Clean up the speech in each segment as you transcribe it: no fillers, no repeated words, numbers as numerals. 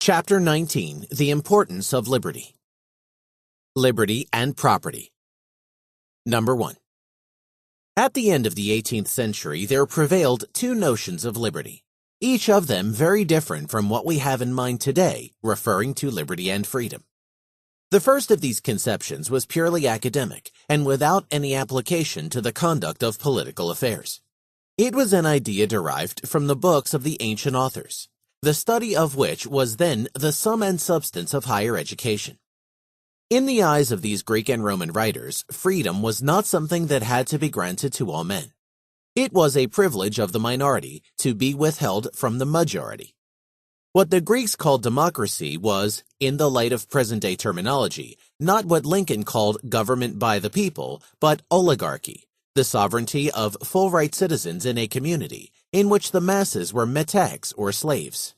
Chapter 19. The Importance of Liberty. Liberty and Property. Number 1. At the end of the 18th century, there prevailed two notions of liberty, each of them very different from what we have in mind today, referring to liberty and freedom. The first of these conceptions was purely academic and without any application to the conduct of political affairs. It was an idea derived from the books of the ancient authors, the study of which was then the sum and substance of higher education. In the eyes of these Greek and Roman writers, freedom was not something that had to be granted to all men. It was a privilege of the minority to be withheld from the majority. What the Greeks called democracy was, in the light of present-day terminology, not what Lincoln called government by the people, but oligarchy, the sovereignty of full-right citizens in a community in which the masses were metacs or slaves.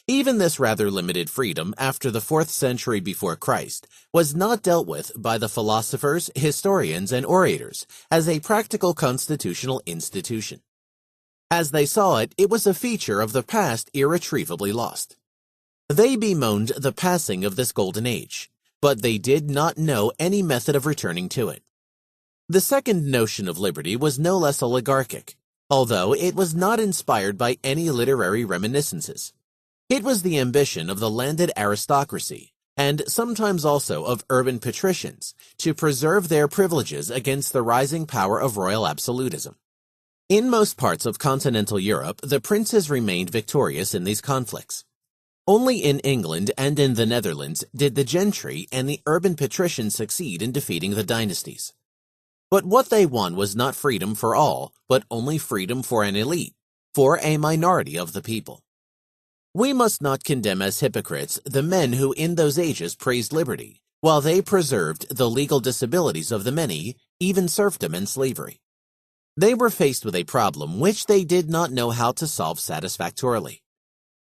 Even this rather limited freedom after the 4th century before Christ was not dealt with by the philosophers, historians, and orators as a practical constitutional institution. As they saw it, it was a feature of the past irretrievably lost. They bemoaned the passing of this golden age, but they did not know any method of returning to it. The second notion of liberty was no less oligarchic, although it was not inspired by any literary reminiscences. It was the ambition of the landed aristocracy, and sometimes also of urban patricians, to preserve their privileges against the rising power of royal absolutism. In most parts of continental Europe, the princes remained victorious in these conflicts. Only in England and in the Netherlands did the gentry and the urban patricians succeed in defeating the dynasties. But what they won was not freedom for all, but only freedom for an elite, for a minority of the people. We must not condemn as hypocrites the men who in those ages praised liberty, while they preserved the legal disabilities of the many, even serfdom and slavery. They were faced with a problem which they did not know how to solve satisfactorily.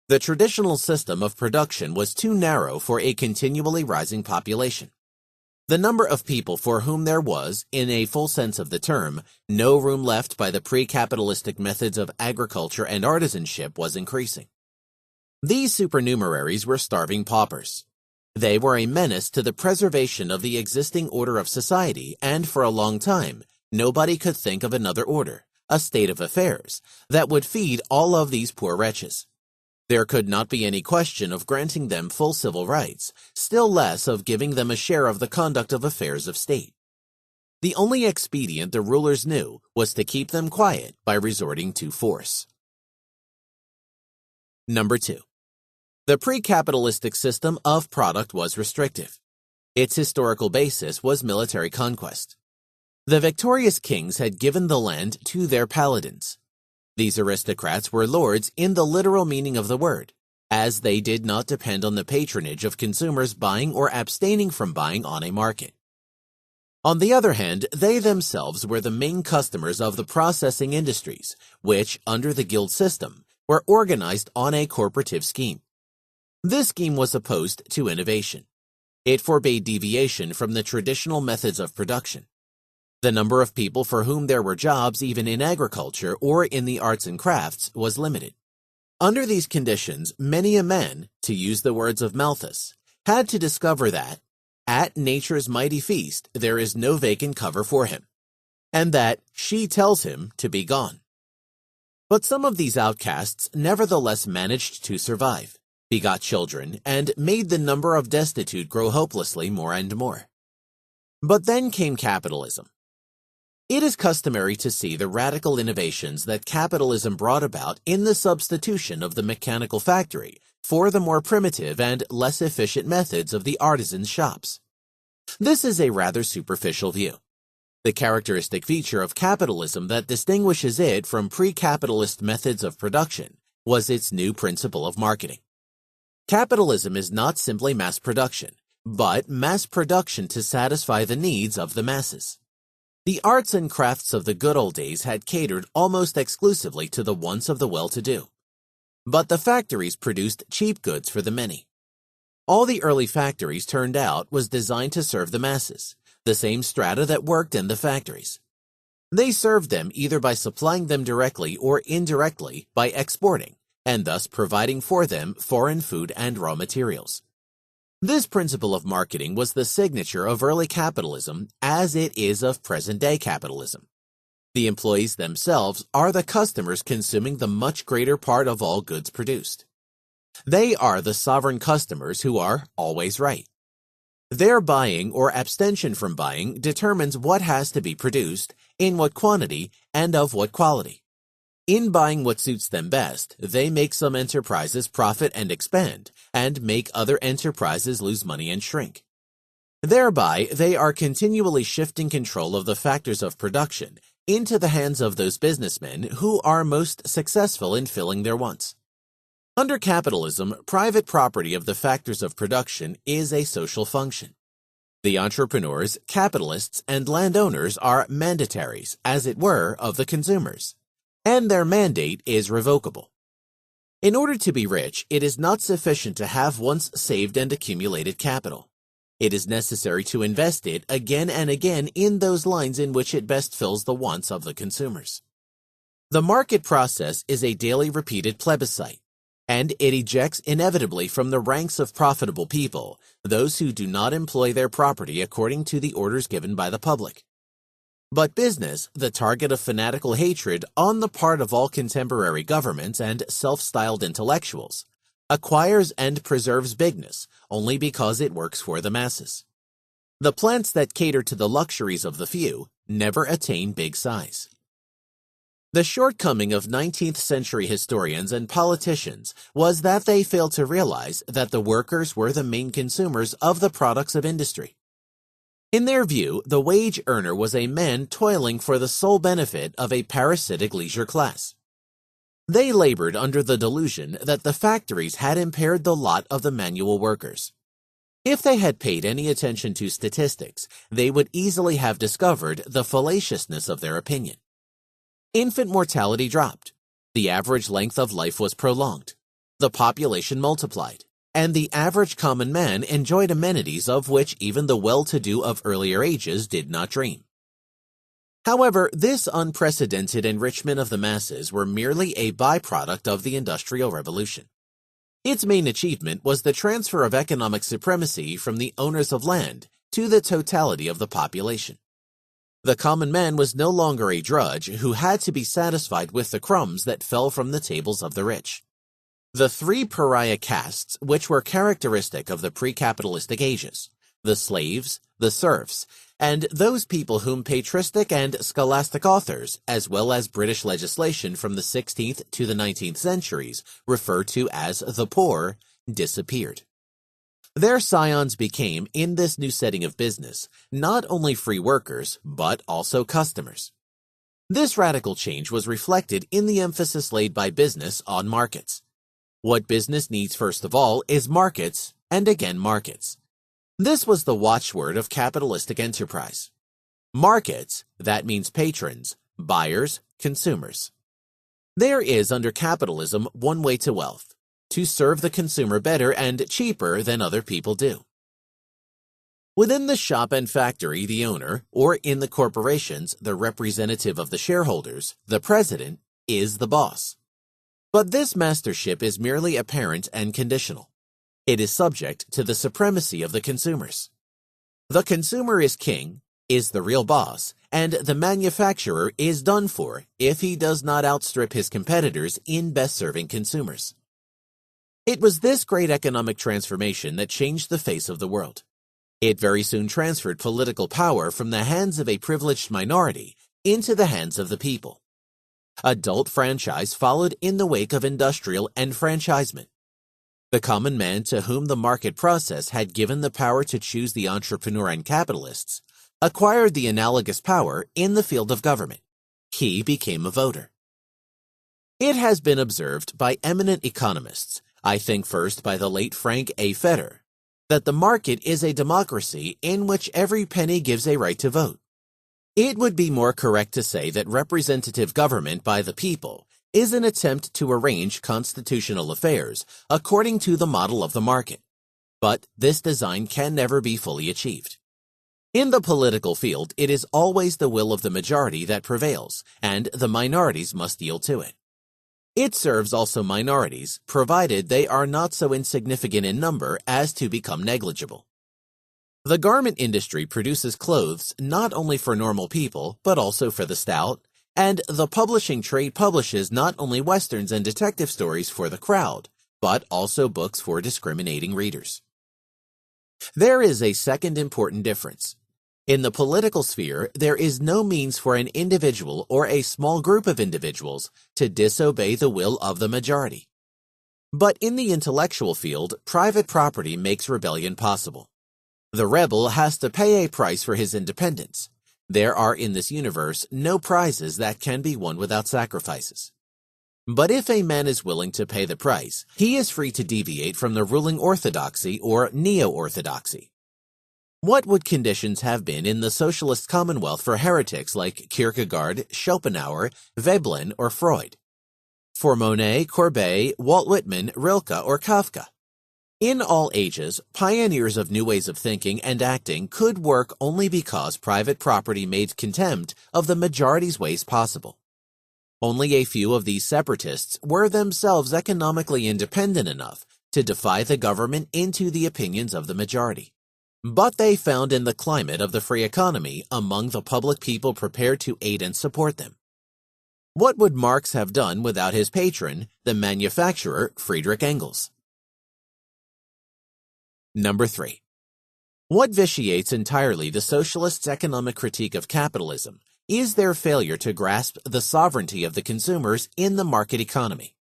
The traditional system of production was too narrow for a continually rising population. The number of people for whom there was, in a full sense of the term, no room left by the pre-capitalistic methods of agriculture and artisanship was increasing. These supernumeraries were starving paupers. They were a menace to the preservation of the existing order of society, and for a long time, nobody could think of another order, a state of affairs, that would feed all of these poor wretches. There could not be any question of granting them full civil rights, still less of giving them a share of the conduct of affairs of state. The only expedient the rulers knew was to keep them quiet by resorting to force. Number 2. The pre-capitalistic system of product was restrictive. Its historical basis was military conquest. The victorious kings had given the land to their paladins. These aristocrats were lords in the literal meaning of the word, as they did not depend on the patronage of consumers buying or abstaining from buying on a market. On the other hand, they themselves were the main customers of the processing industries, which, under the guild system, were organized on a corporative scheme. This scheme was opposed to innovation. It forbade deviation from the traditional methods of production. The number of people for whom there were jobs even in agriculture or in the arts and crafts was limited. Under these conditions, many a man, to use the words of Malthus, had to discover that, at nature's mighty feast, there is no vacant cover for him, and that she tells him to be gone. But some of these outcasts nevertheless managed to survive, begot children, and made the number of destitute grow hopelessly more and more. But then came capitalism. It is customary to see the radical innovations that capitalism brought about in the substitution of the mechanical factory for the more primitive and less efficient methods of the artisans' shops. This is a rather superficial view. The characteristic feature of capitalism that distinguishes it from pre-capitalist methods of production was its new principle of marketing. Capitalism is not simply mass production, but mass production to satisfy the needs of the masses. The arts and crafts of the good old days had catered almost exclusively to the wants of the well-to-do. But the factories produced cheap goods for the many. All the early factories turned out was designed to serve the masses, the same strata that worked in the factories. They served them either by supplying them directly or indirectly by exporting, and thus providing for them foreign food and raw materials. This principle of marketing was the signature of early capitalism as it is of present-day capitalism. The employees themselves are the customers consuming the much greater part of all goods produced. They are the sovereign customers who are always right. Their buying or abstention from buying determines what has to be produced, in what quantity, and of what quality. In buying what suits them best, they make some enterprises profit and expand, and make other enterprises lose money and shrink. Thereby, they are continually shifting control of the factors of production into the hands of those businessmen who are most successful in filling their wants. Under capitalism, private property of the factors of production is a social function. The entrepreneurs, capitalists, and landowners are mandataries, as it were, of the consumers, and their mandate is revocable. In order to be rich, it is not sufficient to have once saved and accumulated capital. It is necessary to invest it again and again in those lines in which it best fills the wants of the consumers. The market process is a daily repeated plebiscite, and it ejects inevitably from the ranks of profitable people those who do not employ their property according to the orders given by the public. But business, the target of fanatical hatred on the part of all contemporary governments and self-styled intellectuals, acquires and preserves bigness only because it works for the masses. The plants that cater to the luxuries of the few never attain big size. The shortcoming of 19th century historians and politicians was that they failed to realize that the workers were the main consumers of the products of industry. In their view, the wage earner was a man toiling for the sole benefit of a parasitic leisure class. They labored under the delusion that the factories had impaired the lot of the manual workers. If they had paid any attention to statistics, they would easily have discovered the fallaciousness of their opinion. Infant mortality dropped, the average length of life was prolonged, the population multiplied, and the average common man enjoyed amenities of which even the well-to-do of earlier ages did not dream. However, this unprecedented enrichment of the masses were merely a byproduct of the Industrial Revolution. Its main achievement was the transfer of economic supremacy from the owners of land to the totality of the population. The common man was no longer a drudge who had to be satisfied with the crumbs that fell from the tables of the rich. The three pariah castes which were characteristic of the pre-capitalistic ages, the slaves, the serfs, and those people whom patristic and scholastic authors, as well as British legislation from the 16th to the 19th centuries, refer to as the poor, disappeared. Their scions became, in this new setting of business, not only free workers, but also customers. This radical change was reflected in the emphasis laid by business on markets. What business needs first of all is markets, and again markets. This was the watchword of capitalistic enterprise. Markets, that means patrons, buyers, consumers. There is under capitalism one way to wealth, to serve the consumer better and cheaper than other people do. Within the shop and factory, the owner, or in the corporations, the representative of the shareholders, the president, is the boss. But this mastership is merely apparent and conditional. It is subject to the supremacy of the consumers. The consumer is king, is the real boss, and the manufacturer is done for if he does not outstrip his competitors in best serving consumers. It was this great economic transformation that changed the face of the world. It very soon transferred political power from the hands of a privileged minority into the hands of the people. Adult franchise followed in the wake of industrial enfranchisement. The common man to whom the market process had given the power to choose the entrepreneur and capitalists acquired the analogous power in the field of government. He became a voter. It has been observed by eminent economists, I think first by the late Frank A. Fetter, that the market is a democracy in which every penny gives a right to vote. It would be more correct to say that representative government by the people is an attempt to arrange constitutional affairs according to the model of the market. But this design can never be fully achieved. In the political field, it is always the will of the majority that prevails, and the minorities must yield to it. It serves also minorities, provided they are not so insignificant in number as to become negligible. The garment industry produces clothes not only for normal people, but also for the stout, and the publishing trade publishes not only westerns and detective stories for the crowd, but also books for discriminating readers. There is a second important difference. In the political sphere, there is no means for an individual or a small group of individuals to disobey the will of the majority. But in the intellectual field, private property makes rebellion possible. The rebel has to pay a price for his independence. There are in this universe no prizes that can be won without sacrifices. But if a man is willing to pay the price, he is free to deviate from the ruling orthodoxy or neo-orthodoxy. What would conditions have been in the socialist commonwealth for heretics like Kierkegaard, Schopenhauer, Veblen, or Freud? For Monet, Courbet, Walt Whitman, Rilke, or Kafka? In all ages, pioneers of new ways of thinking and acting could work only because private property made contempt of the majority's ways possible. Only a few of these separatists were themselves economically independent enough to defy the government into the opinions of the majority. But they found in the climate of the free economy among the public people prepared to aid and support them. What would Marx have done without his patron, the manufacturer Friedrich Engels? Number 3. What vitiates entirely the socialists' economic critique of capitalism is their failure to grasp the sovereignty of the consumers in the market economy.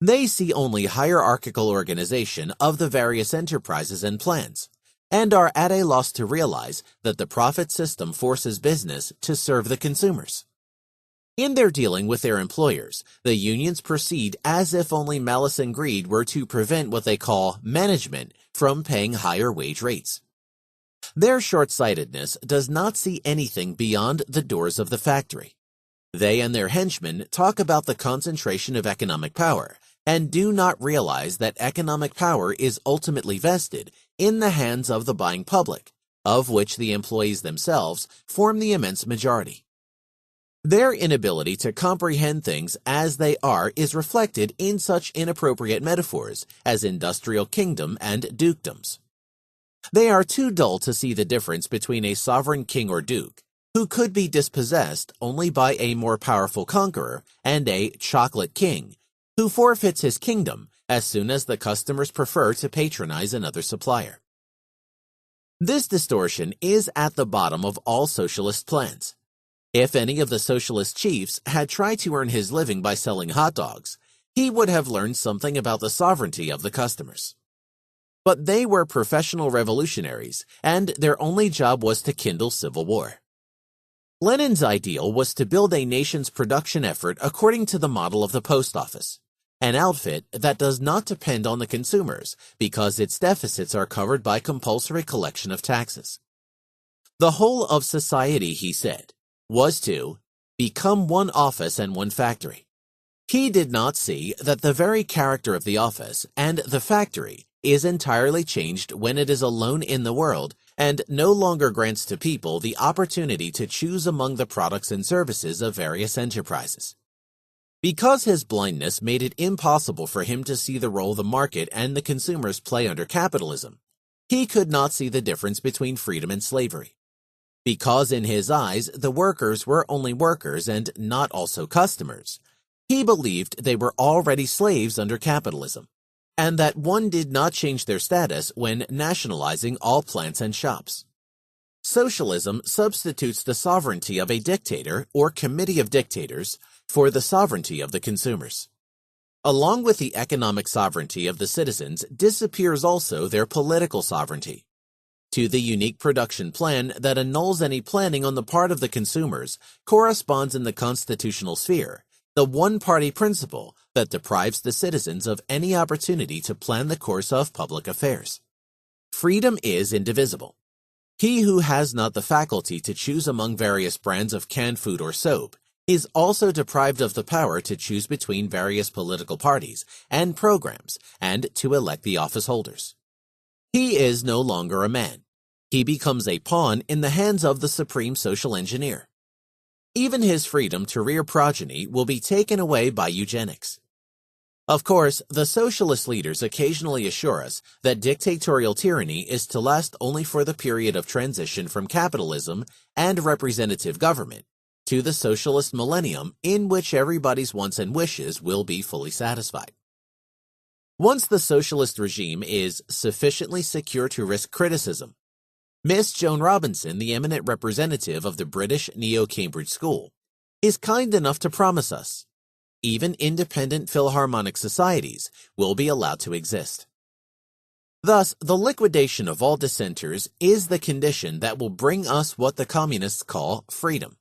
They see only hierarchical organization of the various enterprises and plans, and are at a loss to realize that the profit system forces business to serve the consumers. In their dealing with their employers, the unions proceed as if only malice and greed were to prevent what they call management from paying higher wage rates. Their short-sightedness does not see anything beyond the doors of the factory. They and their henchmen talk about the concentration of economic power and do not realize that economic power is ultimately vested in the hands of the buying public, of which the employees themselves form the immense majority. Their inability to comprehend things as they are is reflected in such inappropriate metaphors as industrial kingdom and dukedoms. They are too dull to see the difference between a sovereign king or duke, who could be dispossessed only by a more powerful conqueror, and a chocolate king, who forfeits his kingdom as soon as the customers prefer to patronize another supplier. This distortion is at the bottom of all socialist plans. If any of the socialist chiefs had tried to earn his living by selling hot dogs, he would have learned something about the sovereignty of the customers. But they were professional revolutionaries, and their only job was to kindle civil war. Lenin's ideal was to build a nation's production effort according to the model of the post office, an outfit that does not depend on the consumers because its deficits are covered by compulsory collection of taxes. The whole of society, he said, was to become one office and one factory. He did not see that the very character of the office and the factory is entirely changed when it is alone in the world and no longer grants to people the opportunity to choose among the products and services of various enterprises. Because his blindness made it impossible for him to see the role the market and the consumers play under capitalism, he could not see the difference between freedom and slavery. Because in his eyes the workers were only workers and not also customers, he believed they were already slaves under capitalism, and that one did not change their status when nationalizing all plants and shops. Socialism substitutes the sovereignty of a dictator or committee of dictators for the sovereignty of the consumers. Along with the economic sovereignty of the citizens disappears also their political sovereignty. To the unique production plan that annuls any planning on the part of the consumers corresponds in the constitutional sphere the one-party principle that deprives the citizens of any opportunity to plan the course of public affairs. Freedom is indivisible. He who has not the faculty to choose among various brands of canned food or soap is also deprived of the power to choose between various political parties and programs and to elect the office holders. He is no longer a man. He becomes a pawn in the hands of the supreme social engineer. Even his freedom to rear progeny will be taken away by eugenics. Of course, the socialist leaders occasionally assure us that dictatorial tyranny is to last only for the period of transition from capitalism and representative government to the socialist millennium in which everybody's wants and wishes will be fully satisfied. Once the socialist regime is sufficiently secure to risk criticism, Miss Joan Robinson, the eminent representative of the British Neo-Cambridge School, is kind enough to promise us even independent philharmonic societies will be allowed to exist. Thus, the liquidation of all dissenters is the condition that will bring us what the communists call freedom.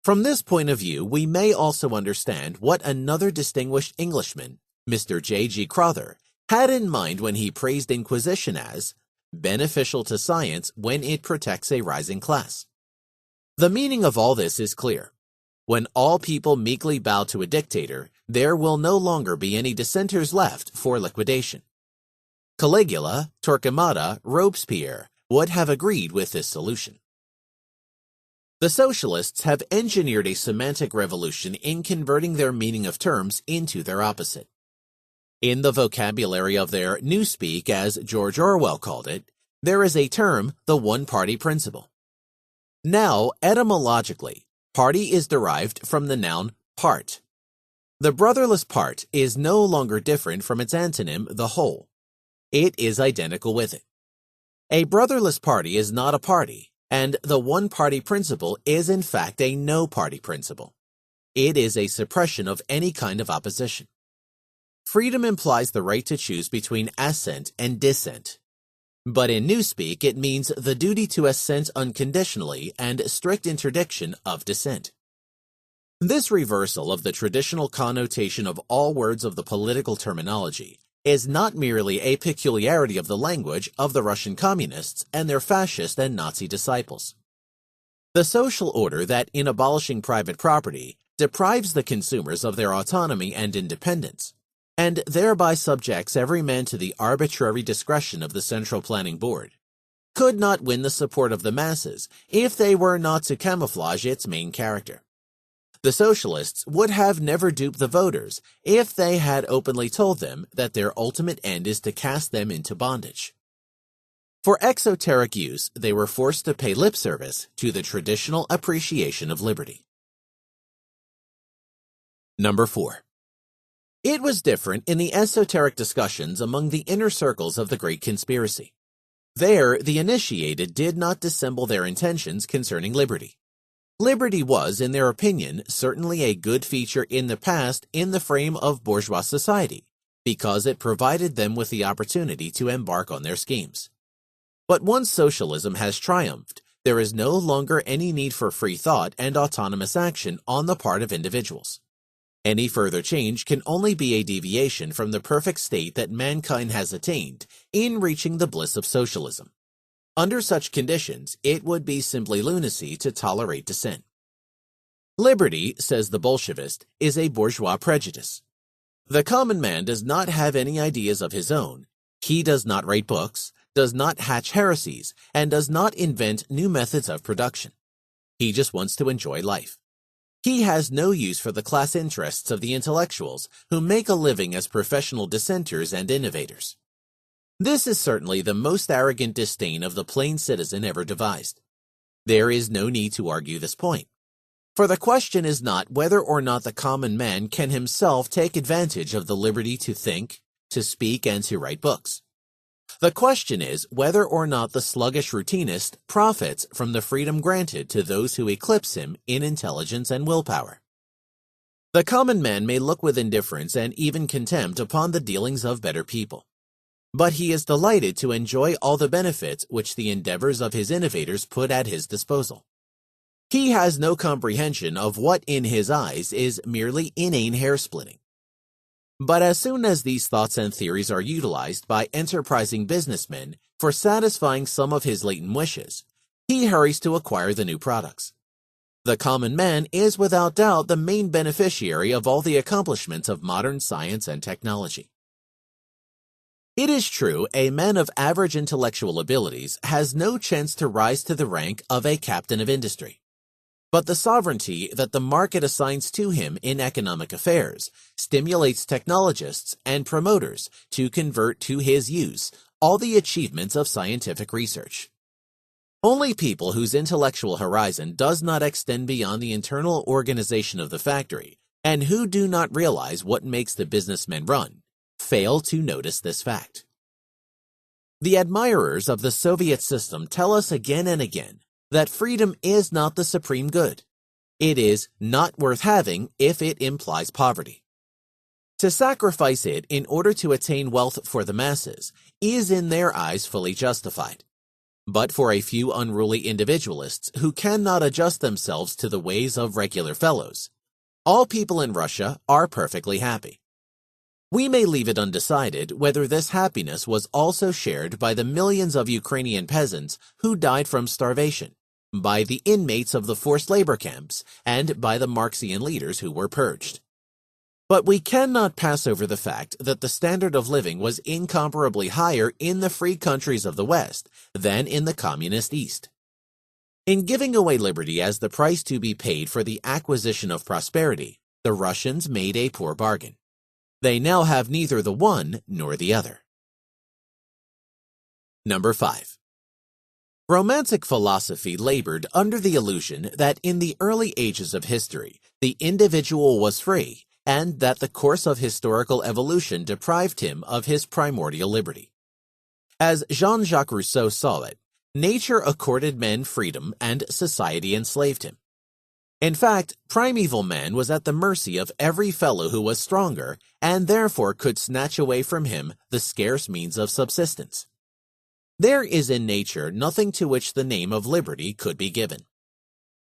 From this point of view, we may also understand what another distinguished Englishman, Mr. J.G. Crowther, had in mind when he praised Inquisition as beneficial to science when it protects a rising class. The meaning of all this is clear. When all people meekly bow to a dictator, there will no longer be any dissenters left for liquidation. Caligula, Torquemada, Robespierre would have agreed with this solution. The socialists have engineered a semantic revolution in converting their meaning of terms into their opposite. In the vocabulary of their newspeak, as George Orwell called it, there is a term, the one-party principle. Now, etymologically, party is derived from the noun part. The brotherless part is no longer different from its antonym, the whole. It is identical with it. A brotherless party is not a party, and the one-party principle is in fact a no-party principle. It is a suppression of any kind of opposition. Freedom implies the right to choose between assent and dissent. But in newspeak, it means the duty to assent unconditionally and strict interdiction of dissent. This reversal of the traditional connotation of all words of the political terminology is not merely a peculiarity of the language of the Russian communists and their fascist and Nazi disciples. The social order that, in abolishing private property, deprives the consumers of their autonomy and independence, and thereby subjects every man to the arbitrary discretion of the Central Planning Board, could not win the support of the masses if they were not to camouflage its main character. The socialists would have never duped the voters if they had openly told them that their ultimate end is to cast them into bondage. For exoteric use, they were forced to pay lip service to the traditional appreciation of liberty. Number 4. It was different in the esoteric discussions among the inner circles of the Great Conspiracy. There, the initiated did not dissemble their intentions concerning liberty. Liberty was, in their opinion, certainly a good feature in the past in the frame of bourgeois society, because it provided them with the opportunity to embark on their schemes. But once socialism has triumphed, there is no longer any need for free thought and autonomous action on the part of individuals. Any further change can only be a deviation from the perfect state that mankind has attained in reaching the bliss of socialism. Under such conditions, it would be simply lunacy to tolerate dissent. Liberty, says the Bolshevist, is a bourgeois prejudice. The common man does not have any ideas of his own. He does not write books, does not hatch heresies, and does not invent new methods of production. He just wants to enjoy life. He has no use for the class interests of the intellectuals who make a living as professional dissenters and innovators. This is certainly the most arrogant disdain of the plain citizen ever devised. There is no need to argue this point, for the question is not whether or not the common man can himself take advantage of the liberty to think, to speak, and to write books. The question is whether or not the sluggish routinist profits from the freedom granted to those who eclipse him in intelligence and willpower. The common man may look with indifference and even contempt upon the dealings of better people, but he is delighted to enjoy all the benefits which the endeavors of his innovators put at his disposal. He has no comprehension of what in his eyes is merely inane hair-splitting. But as soon as these thoughts and theories are utilized by enterprising businessmen for satisfying some of his latent wishes, he hurries to acquire the new products. The common man is without doubt the main beneficiary of all the accomplishments of modern science and technology. It is true, a man of average intellectual abilities has no chance to rise to the rank of a captain of industry. but the sovereignty that the market assigns to him in economic affairs stimulates technologists and promoters to convert to his use all the achievements of scientific research. Only people whose intellectual horizon does not extend beyond the internal organization of the factory, and who do not realize what makes the businessmen run, fail to notice this fact. The admirers of the Soviet system tell us again and again that freedom is not the supreme good. It is not worth having if it implies poverty. To sacrifice it in order to attain wealth for the masses is in their eyes fully justified. But for a few unruly individualists who cannot adjust themselves to the ways of regular fellows, all people in Russia are perfectly happy. We may leave it undecided whether this happiness was also shared by the millions of Ukrainian peasants who died from starvation, by the inmates of the forced labor camps, and by the Marxian leaders who were purged. But we cannot pass over the fact that the standard of living was incomparably higher in the free countries of the West than in the communist East. In giving away liberty as the price to be paid for the acquisition of prosperity, the Russians made a poor bargain. They now have neither the one nor the other. Number 5. Romantic philosophy labored under the illusion that in the early ages of history, the individual was free, and that the course of historical evolution deprived him of his primordial liberty. As Jean-Jacques Rousseau saw it, nature accorded men freedom and society enslaved him. In fact, primeval man was at the mercy of every fellow who was stronger and therefore could snatch away from him the scarce means of subsistence. There is in nature nothing to which the name of liberty could be given.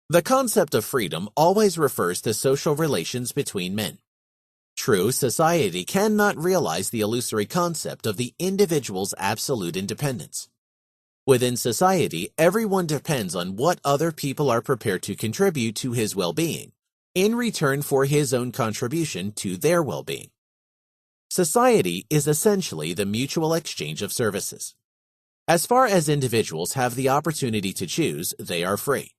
The concept of freedom always refers to social relations between men. True, society cannot realize the illusory concept of the individual's absolute independence. Within society, everyone depends on what other people are prepared to contribute to his well-being, in return for his own contribution to their well-being. Society is essentially the mutual exchange of services. As far as individuals have the opportunity to choose, they are free.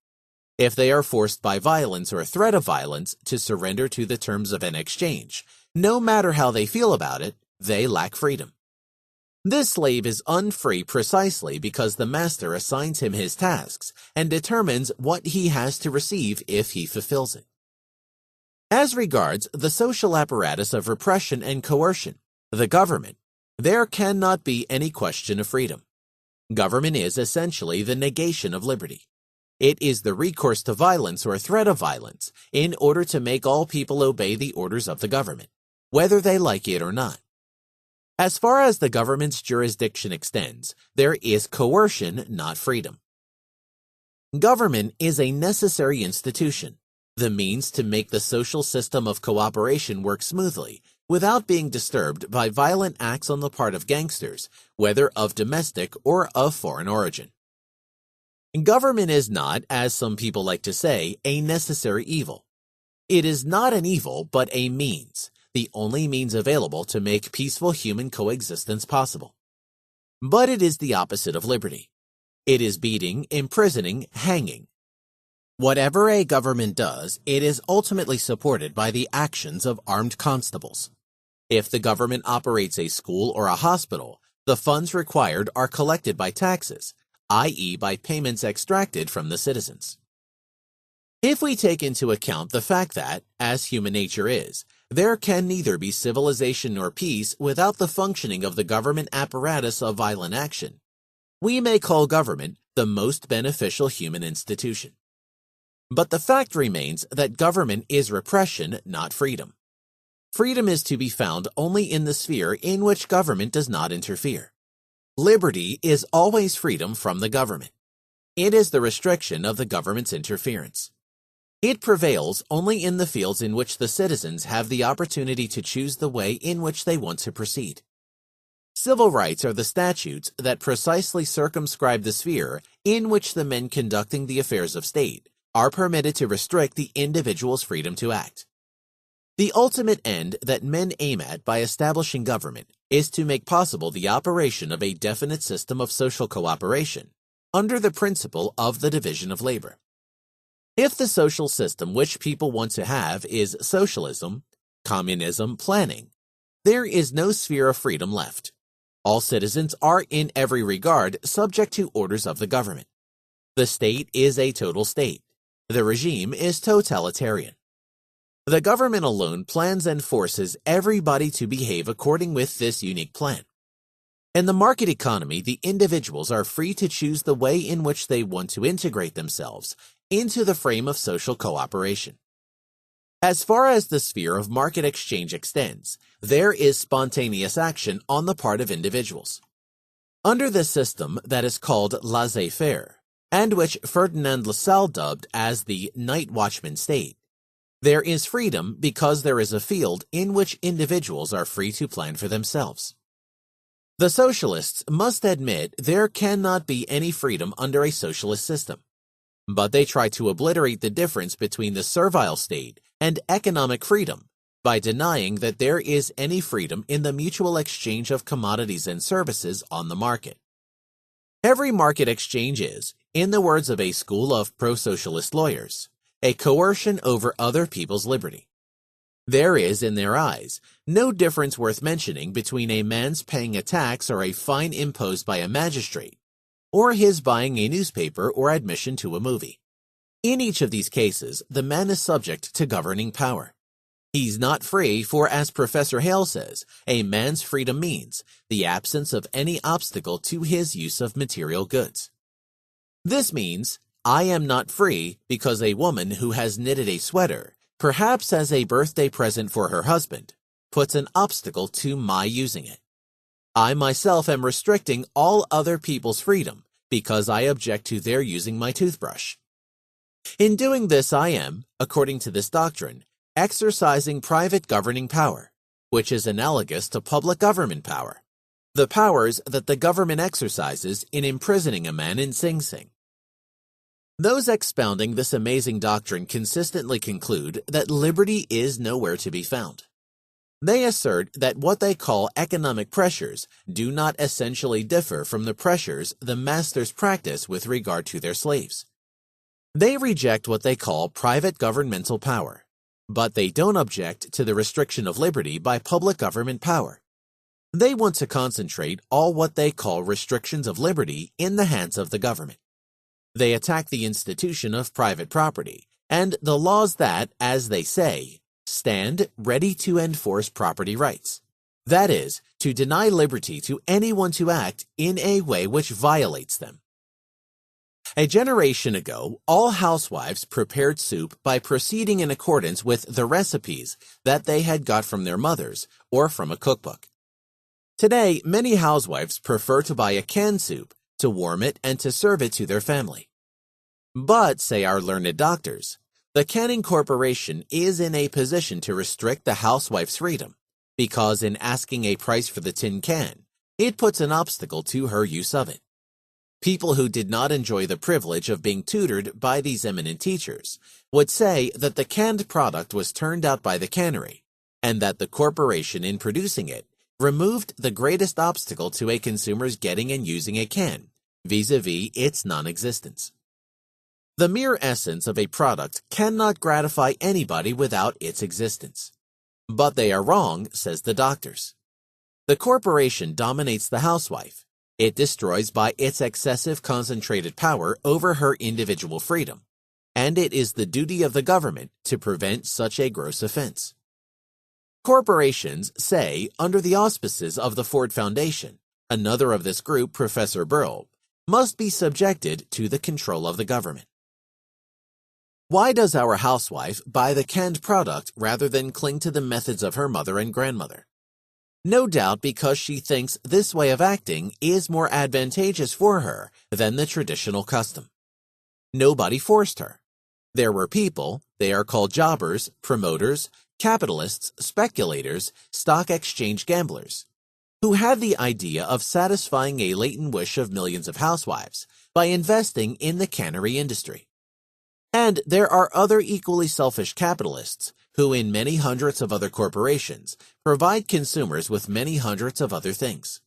If they are forced by violence or threat of violence to surrender to the terms of an exchange, no matter how they feel about it, they lack freedom. This slave is unfree precisely because the master assigns him his tasks and determines what he has to receive if he fulfills it. As regards the social apparatus of repression and coercion, the government, there cannot be any question of freedom. Government is essentially the negation of liberty. It is the recourse to violence or threat of violence in order to make all people obey the orders of the government, whether they like it or not. As far as the government's jurisdiction extends, there is coercion, not freedom. Government is a necessary institution, the means to make the social system of cooperation work smoothly without being disturbed by violent acts on the part of gangsters, whether of domestic or of foreign origin. Government is not, as some people like to say, a necessary evil. It is not an evil, but a means, the only means available to make peaceful human coexistence possible. But it is the opposite of liberty. It is beating, imprisoning, hanging. Whatever a government does, it is ultimately supported by the actions of armed constables. If the government operates a school or a hospital, the funds required are collected by taxes, i.e. by payments extracted from the citizens. If we take into account the fact that, as human nature is, there can neither be civilization nor peace without the functioning of the government apparatus of violent action, we may call government the most beneficial human institution. But the fact remains that government is repression, not freedom. Freedom is to be found only in the sphere in which government does not interfere. Liberty is always freedom from the government. It is the restriction of the government's interference. It prevails only in the fields in which the citizens have the opportunity to choose the way in which they want to proceed. Civil rights are the statutes that precisely circumscribe the sphere in which the men conducting the affairs of state are permitted to restrict the individual's freedom to act. The ultimate end that men aim at by establishing government is to make possible the operation of a definite system of social cooperation under the principle of the division of labor. If the social system which people want to have is socialism, communism, planning, there is no sphere of freedom left. All citizens are in every regard subject to orders of the government. The state is a total state. The regime is totalitarian. The government alone plans and forces everybody to behave according with this unique plan. In the market economy, the individuals are free to choose the way in which they want to integrate themselves into the frame of social cooperation. As far as the sphere of market exchange extends, there is spontaneous action on the part of individuals. Under this system that is called laissez-faire, and which Ferdinand Lassalle dubbed as the night watchman state, there is freedom because there is a field in which individuals are free to plan for themselves. The socialists must admit there cannot be any freedom under a socialist system, but they try to obliterate the difference between the servile state and economic freedom by denying that there is any freedom in the mutual exchange of commodities and services on the market. Every market exchange is, in the words of a school of pro-socialist lawyers, a coercion over other people's liberty. There is, in their eyes, no difference worth mentioning between a man's paying a tax or a fine imposed by a magistrate, or his buying a newspaper or admission to a movie. In each of these cases, the man is subject to governing power. He's not free, for as Professor Hale says, a man's freedom means the absence of any obstacle to his use of material goods. This means I am not free because a woman who has knitted a sweater, perhaps as a birthday present for her husband, puts an obstacle to my using it. I myself am restricting all other people's freedom because I object to their using my toothbrush. In doing this, I am, according to this doctrine, exercising private governing power, which is analogous to public government power, the powers that the government exercises in imprisoning a man in Sing Sing. Those expounding this amazing doctrine consistently conclude that liberty is nowhere to be found. They assert that what they call economic pressures do not essentially differ from the pressures the masters practice with regard to their slaves. They reject what they call private governmental power, but they don't object to the restriction of liberty by public government power. They want to concentrate all what they call restrictions of liberty in the hands of the government. They attack the institution of private property and the laws that, as they say, stand ready to enforce property rights. That is, to deny liberty to anyone to act in a way which violates them. A generation ago, all housewives prepared soup by proceeding in accordance with the recipes that they had got from their mothers or from a cookbook. Today, many housewives prefer to buy a canned soup, to warm it and to serve it to their family. But, say our learned doctors, the canning corporation is in a position to restrict the housewife's freedom, because in asking a price for the tin can, it puts an obstacle to her use of it. People who did not enjoy the privilege of being tutored by these eminent teachers would say that the canned product was turned out by the cannery, and that the corporation in producing it removed the greatest obstacle to a consumer's getting and using a can, vis-a-vis its non-existence. The mere essence of a product cannot gratify anybody without its existence. But they are wrong, says the doctors. The corporation dominates the housewife. It destroys by its excessive concentrated power over her individual freedom, and it is the duty of the government to prevent such a gross offense. Corporations, say, under the auspices of the Ford Foundation, another of this group, Professor Burl, must be subjected to the control of the government. Why does our housewife buy the canned product rather than cling to the methods of her mother and grandmother? No doubt because she thinks this way of acting is more advantageous for her than the traditional custom. Nobody forced her. There were people, they are called jobbers, promoters, capitalists, speculators, stock exchange gamblers, who had the idea of satisfying a latent wish of millions of housewives by investing in the cannery industry. And there are other equally selfish capitalists who in many hundreds of other corporations provide consumers with many hundreds of other things.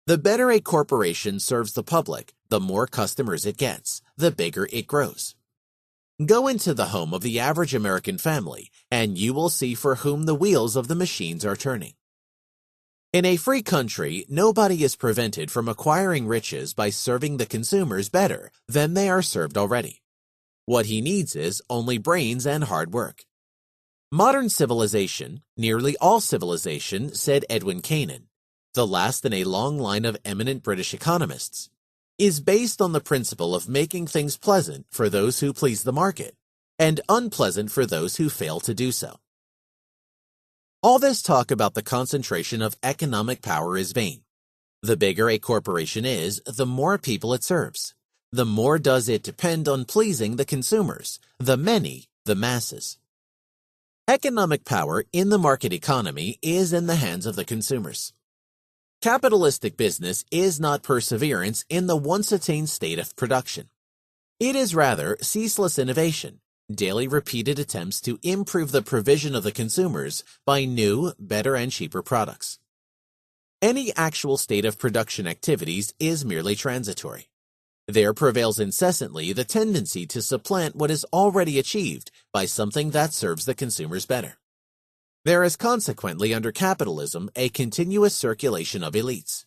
The better a corporation serves the public, the more customers it gets, the bigger it grows. Go into the home of the average American family, and you will see for whom the wheels of the machines are turning. In a free country, nobody is prevented from acquiring riches by serving the consumers better than they are served already. What he needs is only brains and hard work. Modern civilization, nearly all civilization, said Edwin Kennan, the last in a long line of eminent British economists, is based on the principle of making things pleasant for those who please the market and unpleasant for those who fail to do so. All this talk about the concentration of economic power is vain. The bigger a corporation is, the more people it serves. The more does it depend on pleasing the consumers, the many, the masses. Economic power in the market economy is in the hands of the consumers. Capitalistic business is not perseverance in the once attained state of production. It is rather ceaseless innovation, daily repeated attempts to improve the provision of the consumers by new, better, and cheaper products. Any actual state of production activities is merely transitory. There prevails incessantly the tendency to supplant what is already achieved by something that serves the consumers better. There is consequently under capitalism a continuous circulation of elites.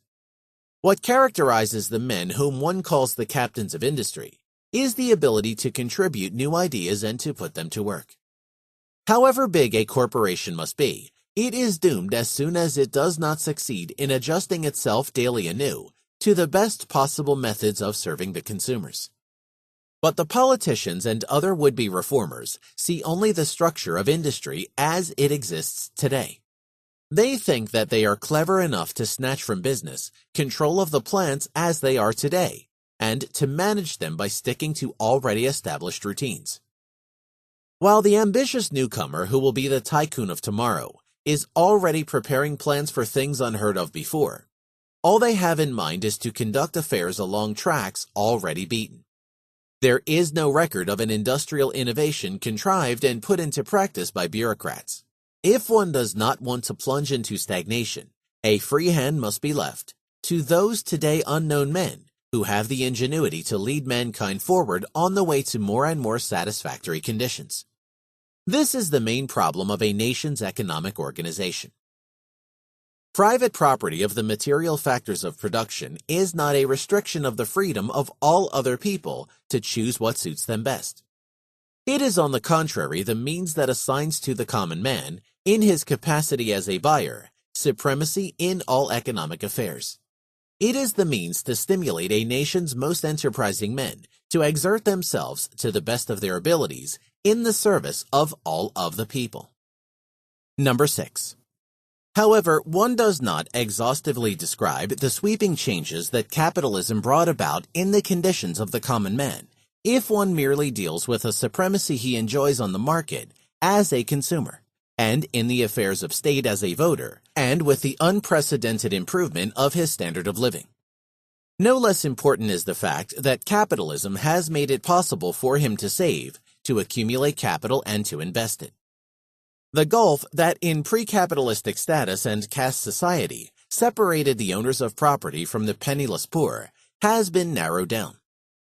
What characterizes the men whom one calls the captains of industry is the ability to contribute new ideas and to put them to work. However big a corporation must be, it is doomed as soon as it does not succeed in adjusting itself daily anew to the best possible methods of serving the consumers. But the politicians and other would-be reformers see only the structure of industry as it exists today. They think that they are clever enough to snatch from business control of the plants as they are today, and to manage them by sticking to already established routines. While the ambitious newcomer who will be the tycoon of tomorrow is already preparing plans for things unheard of before, all they have in mind is to conduct affairs along tracks already beaten. There is no record of an industrial innovation contrived and put into practice by bureaucrats. If one does not want to plunge into stagnation, a free hand must be left to those today unknown men who have the ingenuity to lead mankind forward on the way to more and more satisfactory conditions. This is the main problem of a nation's economic organization. Private property of the material factors of production is not a restriction of the freedom of all other people to choose what suits them best. It is on the contrary the means that assigns to the common man, in his capacity as a buyer, supremacy in all economic affairs. It is the means to stimulate a nation's most enterprising men to exert themselves to the best of their abilities in the service of all of the people. Number 6. However, one does not exhaustively describe the sweeping changes that capitalism brought about in the conditions of the common man if one merely deals with a supremacy he enjoys on the market as a consumer, and in the affairs of state as a voter, and with the unprecedented improvement of his standard of living. No less important is the fact that capitalism has made it possible for him to save, to accumulate capital, and to invest it. The gulf that in pre-capitalistic status and caste society separated the owners of property from the penniless poor has been narrowed down.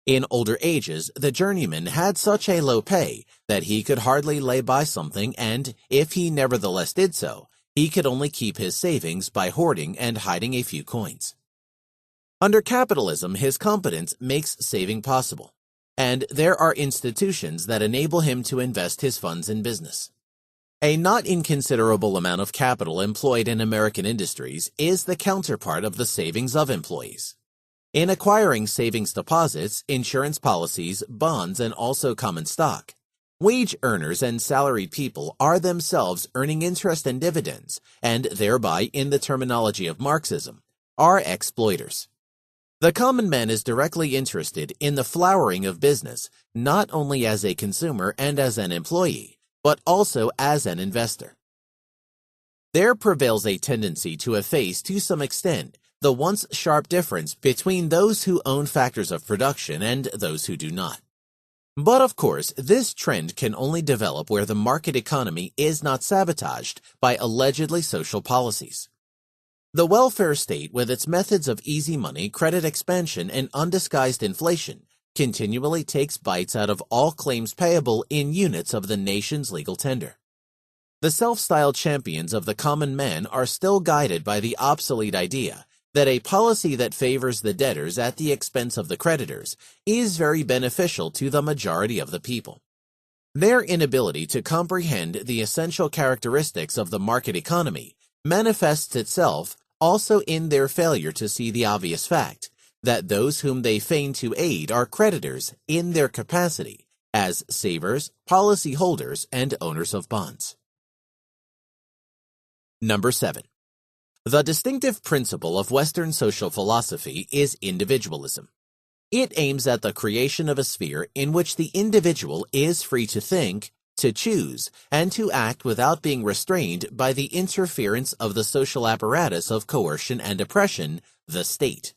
In older ages, the journeyman had such a low pay that he could hardly lay by something, and if he nevertheless did so, he could only keep his savings by hoarding and hiding a few coins. Under capitalism, his competence makes saving possible, and there are institutions that enable him to invest his funds in business. A not inconsiderable amount of capital employed in American industries is the counterpart of the savings of employees. In acquiring savings deposits, insurance policies, bonds, and also common stock, wage earners and salaried people are themselves earning interest and dividends, and thereby, in the terminology of Marxism, are exploiters. The common man is directly interested in the flowering of business, not only as a consumer and as an employee, but also as an investor. There prevails a tendency to efface to some extent the once sharp difference between those who own factors of production and those who do not. But of course, this trend can only develop where the market economy is not sabotaged by allegedly social policies. The welfare state, with its methods of easy money, credit expansion, and undisguised inflation, continually takes bites out of all claims payable in units of the nation's legal tender. The self-styled champions of the common man are still guided by the obsolete idea that a policy that favors the debtors at the expense of the creditors is very beneficial to the majority of the people. Their inability to comprehend the essential characteristics of the market economy manifests itself also in their failure to see the obvious fact that those whom they feign to aid are creditors in their capacity as savers, policy holders, and owners of bonds. Number 7. The distinctive principle of Western social philosophy is individualism. It aims at the creation of a sphere in which the individual is free to think, to choose, and to act without being restrained by the interference of the social apparatus of coercion and oppression, the state.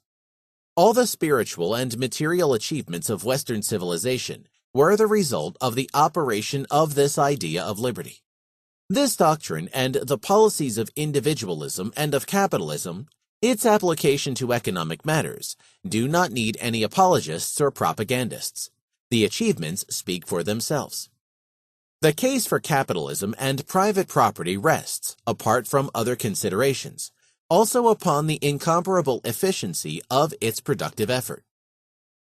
All the spiritual and material achievements of Western civilization were the result of the operation of this idea of liberty. This doctrine and the policies of individualism and of capitalism, its application to economic matters, do not need any apologists or propagandists. The achievements speak for themselves. The case for capitalism and private property rests, apart from other considerations, also upon the incomparable efficiency of its productive effort.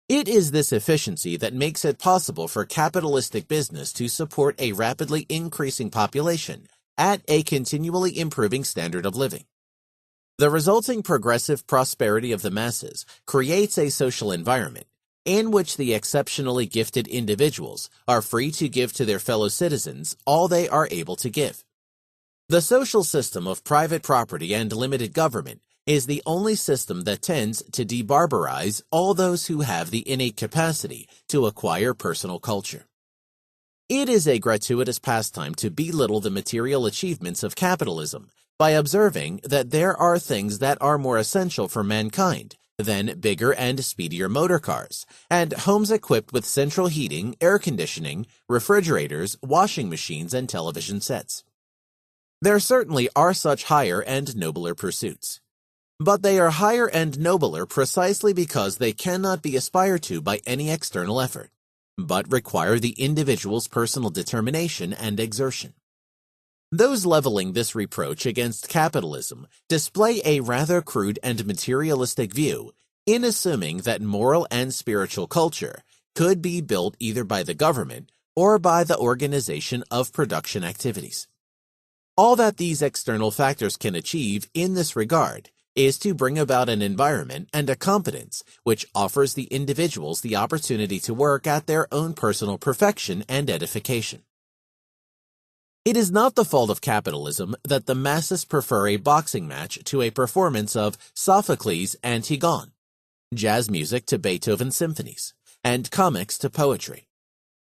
It is this efficiency that makes it possible for capitalistic business to support a rapidly increasing population at a continually improving standard of living. The resulting progressive prosperity of the masses creates a social environment in which the exceptionally gifted individuals are free to give to their fellow citizens all they are able to give. The social system of private property and limited government is the only system that tends to debarbarize all those who have the innate capacity to acquire personal culture. It is a gratuitous pastime to belittle the material achievements of capitalism by observing that there are things that are more essential for mankind than bigger and speedier motor cars, and homes equipped with central heating, air conditioning, refrigerators, washing machines, and television sets. There certainly are such higher and nobler pursuits. But they are higher and nobler precisely because they cannot be aspired to by any external effort, but require the individual's personal determination and exertion. Those leveling this reproach against capitalism display a rather crude and materialistic view in assuming that moral and spiritual culture could be built either by the government or by the organization of production activities. All that these external factors can achieve in this regard is to bring about an environment and a competence which offers the individuals the opportunity to work at their own personal perfection and edification. It is not the fault of capitalism that the masses prefer a boxing match to a performance of Sophocles' Antigone, jazz music to Beethoven's symphonies, and comics to poetry.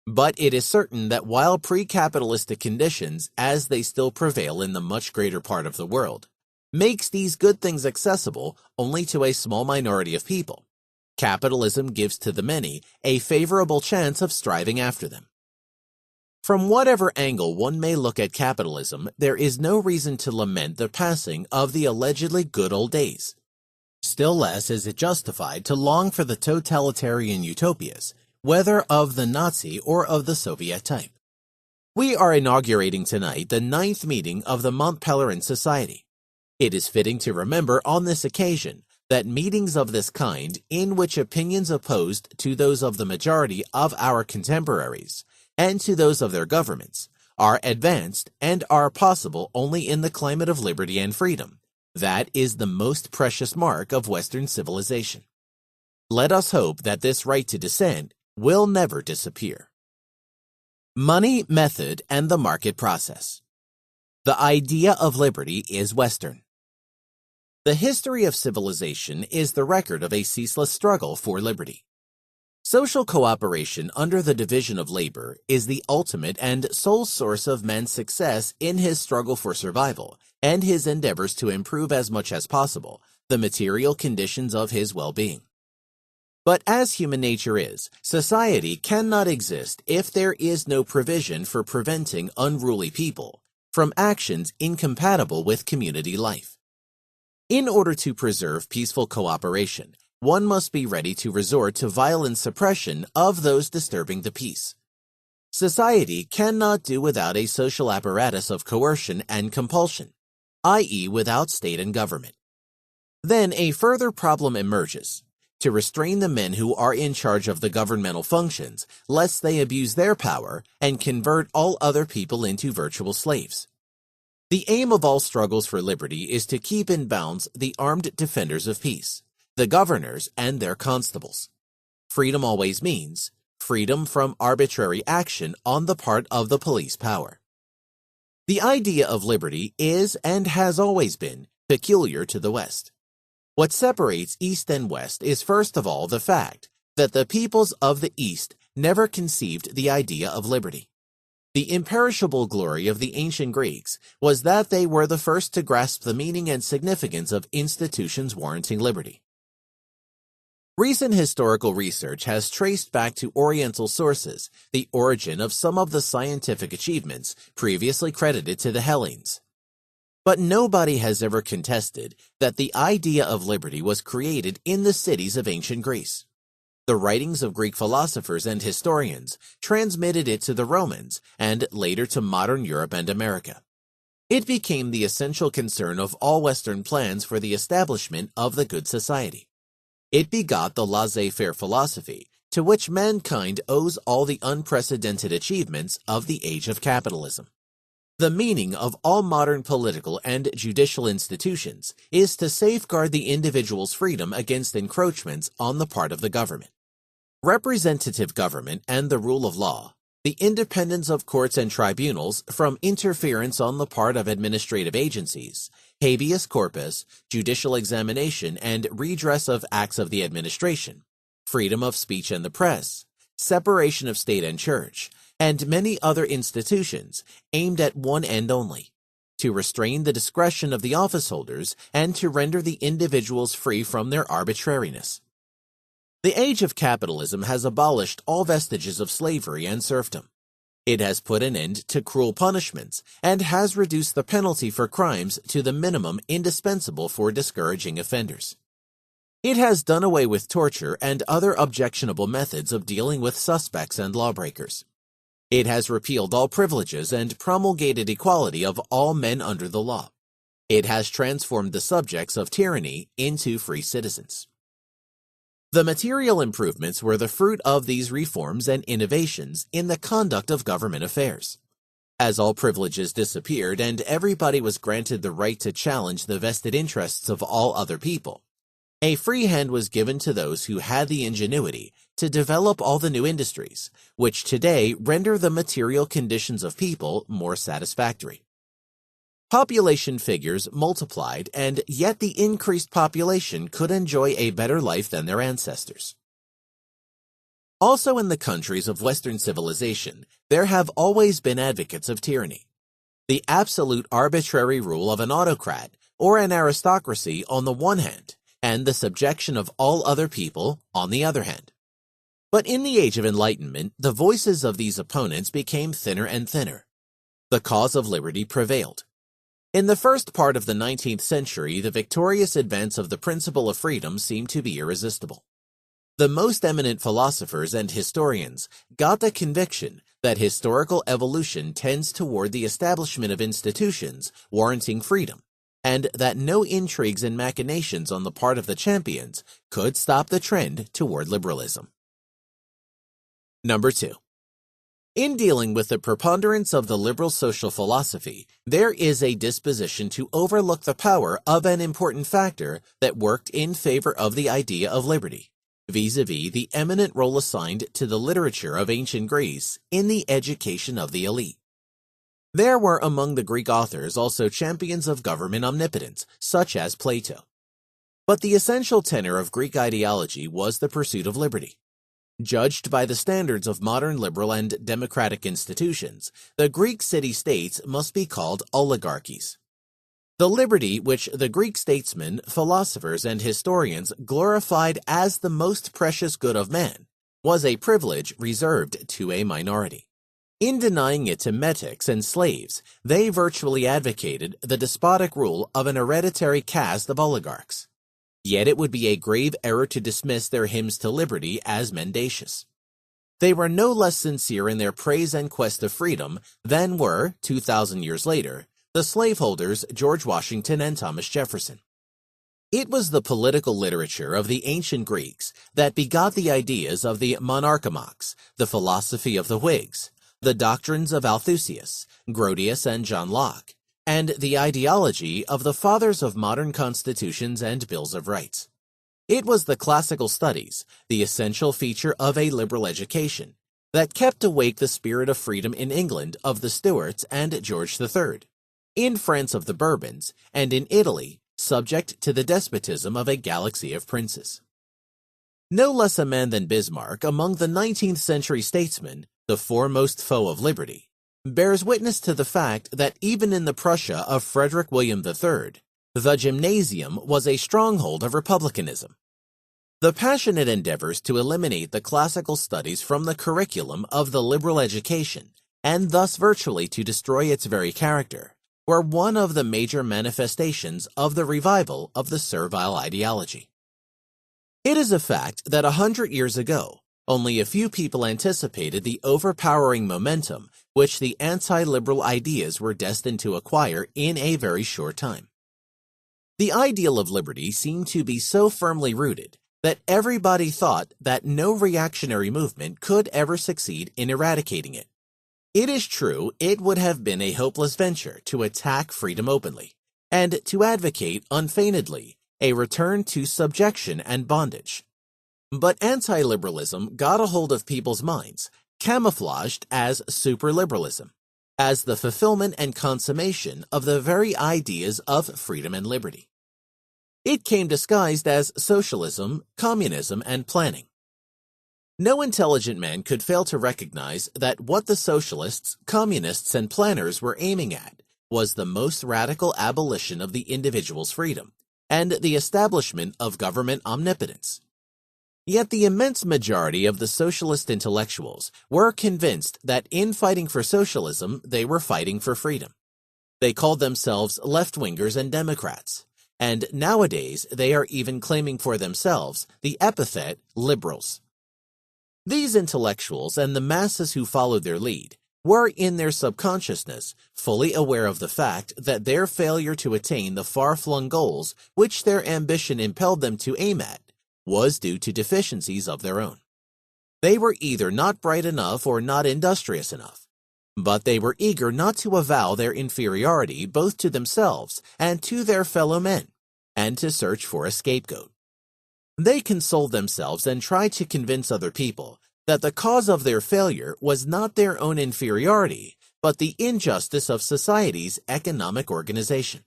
But it is certain that while pre-capitalistic conditions, as they still prevail in the much greater part of the world, makes these good things accessible only to a small minority of people, capitalism gives to the many a favorable chance of striving after them. From whatever angle one may look at capitalism, there is no reason to lament the passing of the allegedly good old days. Still less is it justified to long for the totalitarian utopias, whether of the Nazi or of the Soviet type. We are inaugurating tonight the 9th meeting of the Mont Pelerin Society. It is fitting to remember on this occasion that meetings of this kind, in which opinions opposed to those of the majority of our contemporaries and to those of their governments, are advanced and are possible only in the climate of liberty and freedom. That is the most precious mark of Western civilization. Let us hope that this right to dissent will never disappear. Money, method, and the market process. The idea of liberty is Western. The history of civilization is the record of a ceaseless struggle for liberty. Social cooperation under the division of labor is the ultimate and sole source of man's success in his struggle for survival and his endeavors to improve as much as possible the material conditions of his well-being. But as human nature is, society cannot exist if there is no provision for preventing unruly people from actions incompatible with community life. In order to preserve peaceful cooperation one must be ready to resort to violent suppression of those disturbing the peace. Society cannot do without a social apparatus of coercion and compulsion, i.e., without state and government. Then a further problem emerges: to restrain the men who are in charge of the governmental functions, lest they abuse their power and convert all other people into virtual slaves. The aim of all struggles for liberty is to keep in bounds the armed defenders of peace, the governors and their constables. Freedom always means freedom from arbitrary action on the part of the police power. The idea of liberty is and has always been peculiar to the West. What separates East and West is first of all the fact that the peoples of the East never conceived the idea of liberty. The imperishable glory of the ancient Greeks was that they were the first to grasp the meaning and significance of institutions warranting liberty. Recent historical research has traced back to Oriental sources the origin of some of the scientific achievements previously credited to the Hellenes. But nobody has ever contested that the idea of liberty was created in the cities of ancient Greece. The writings of Greek philosophers and historians transmitted it to the Romans and later to modern Europe and America. It became the essential concern of all Western plans for the establishment of the good society. It begot the laissez-faire philosophy, to which mankind owes all the unprecedented achievements of the age of capitalism. The meaning of all modern political and judicial institutions is to safeguard the individual's freedom against encroachments on the part of the government. Representative government and the rule of law, the independence of courts and tribunals from interference on the part of administrative agencies, habeas corpus, judicial examination and redress of acts of the administration, freedom of speech and the press, separation of state and church, and many other institutions aimed at one end only: to restrain the discretion of the office holders and to render the individuals free from their arbitrariness. The age of capitalism has abolished all vestiges of slavery and serfdom. It has put an end to cruel punishments and has reduced the penalty for crimes to the minimum indispensable for discouraging offenders. It has done away with torture and other objectionable methods of dealing with suspects and lawbreakers. It has repealed all privileges and promulgated equality of all men under the law. It has transformed the subjects of tyranny into free citizens. The material improvements were the fruit of these reforms and innovations in the conduct of government affairs. As all privileges disappeared and everybody was granted the right to challenge the vested interests of all other people, a free hand was given to those who had the ingenuity to develop all the new industries, which today render the material conditions of people more satisfactory. Population figures multiplied, and yet the increased population could enjoy a better life than their ancestors. Also in the countries of Western civilization, there have always been advocates of tyranny. The absolute arbitrary rule of an autocrat or an aristocracy on the one hand, and the subjection of all other people on the other hand. But in the Age of Enlightenment, the voices of these opponents became thinner and thinner. The cause of liberty prevailed. In the first part of the 19th century, the victorious advance of the principle of freedom seemed to be irresistible. The most eminent philosophers and historians got the conviction that historical evolution tends toward the establishment of institutions warranting freedom, and that no intrigues and machinations on the part of the champions could stop the trend toward liberalism. Number 2. In dealing with the preponderance of the liberal social philosophy, there is a disposition to overlook the power of an important factor that worked in favor of the idea of liberty, vis-a-vis the eminent role assigned to the literature of ancient Greece in the education of the elite. There were among the Greek authors also champions of government omnipotence, such as Plato. But the essential tenor of Greek ideology was the pursuit of liberty. Judged by the standards of modern liberal and democratic institutions, the Greek city-states must be called oligarchies. The liberty which the Greek statesmen, philosophers, and historians glorified as the most precious good of man was a privilege reserved to a minority. In denying it to metics and slaves, they virtually advocated the despotic rule of an hereditary caste of oligarchs. Yet it would be a grave error to dismiss their hymns to liberty as mendacious. They were no less sincere in their praise and quest of freedom than were, 2,000 years later, the slaveholders George Washington and Thomas Jefferson. It was the political literature of the ancient Greeks that begot the ideas of the monarchomachs, the philosophy of the Whigs, the doctrines of Althusius, Grotius, and John Locke, and the ideology of the fathers of modern constitutions and bills of rights. It was the classical studies, the essential feature of a liberal education, that kept awake the spirit of freedom in England of the Stuarts and George III, in France of the Bourbons, and in Italy, subject to the despotism of a galaxy of princes. No less a man than Bismarck, among the 19th century statesmen, the foremost foe of liberty, bears witness to the fact that even in the Prussia of Frederick William III, the gymnasium was a stronghold of republicanism. The passionate endeavors to eliminate the classical studies from the curriculum of the liberal education, and thus virtually to destroy its very character, were one of the major manifestations of the revival of the servile ideology. It is a fact that 100 years ago, only a few people anticipated the overpowering momentum which the anti-liberal ideas were destined to acquire in a very short time. The ideal of liberty seemed to be so firmly rooted that everybody thought that no reactionary movement could ever succeed in eradicating it. It is true, it would have been a hopeless venture to attack freedom openly, and to advocate unfeignedly a return to subjection and bondage. But anti-liberalism got a hold of people's minds, camouflaged as superliberalism, as the fulfillment and consummation of the very ideas of freedom and liberty. It came disguised as socialism, communism, and planning. No intelligent man could fail to recognize that what the socialists, communists, and planners were aiming at was the most radical abolition of the individual's freedom and the establishment of government omnipotence. Yet the immense majority of the socialist intellectuals were convinced that in fighting for socialism, they were fighting for freedom. They called themselves left-wingers and Democrats, and nowadays they are even claiming for themselves the epithet liberals. These intellectuals and the masses who followed their lead were in their subconsciousness fully aware of the fact that their failure to attain the far-flung goals which their ambition impelled them to aim at was due to deficiencies of their own. They were either not bright enough or not industrious enough, but they were eager not to avow their inferiority both to themselves and to their fellow men, and to search for a scapegoat. They consoled themselves and tried to convince other people that the cause of their failure was not their own inferiority, but the injustice of society's economic organization.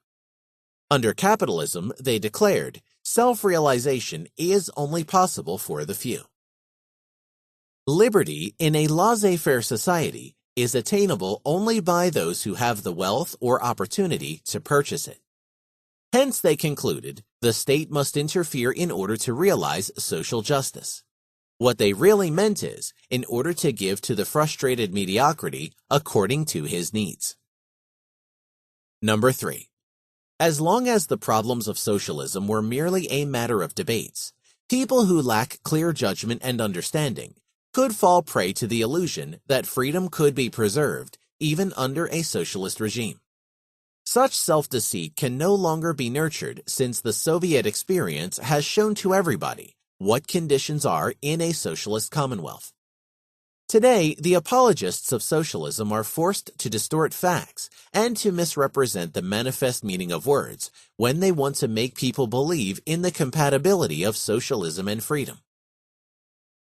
Under capitalism, they declared, self-realization is only possible for the few. Liberty in a laissez-faire society is attainable only by those who have the wealth or opportunity to purchase it. Hence, they concluded, the state must interfere in order to realize social justice. What they really meant is, in order to give to the frustrated mediocrity according to his needs. Number 3. As long as the problems of socialism were merely a matter of debates, people who lack clear judgment and understanding could fall prey to the illusion that freedom could be preserved even under a socialist regime. Such self-deceit can no longer be nurtured since the Soviet experience has shown to everybody what conditions are in a socialist commonwealth. Today, the apologists of socialism are forced to distort facts and to misrepresent the manifest meaning of words when they want to make people believe in the compatibility of socialism and freedom.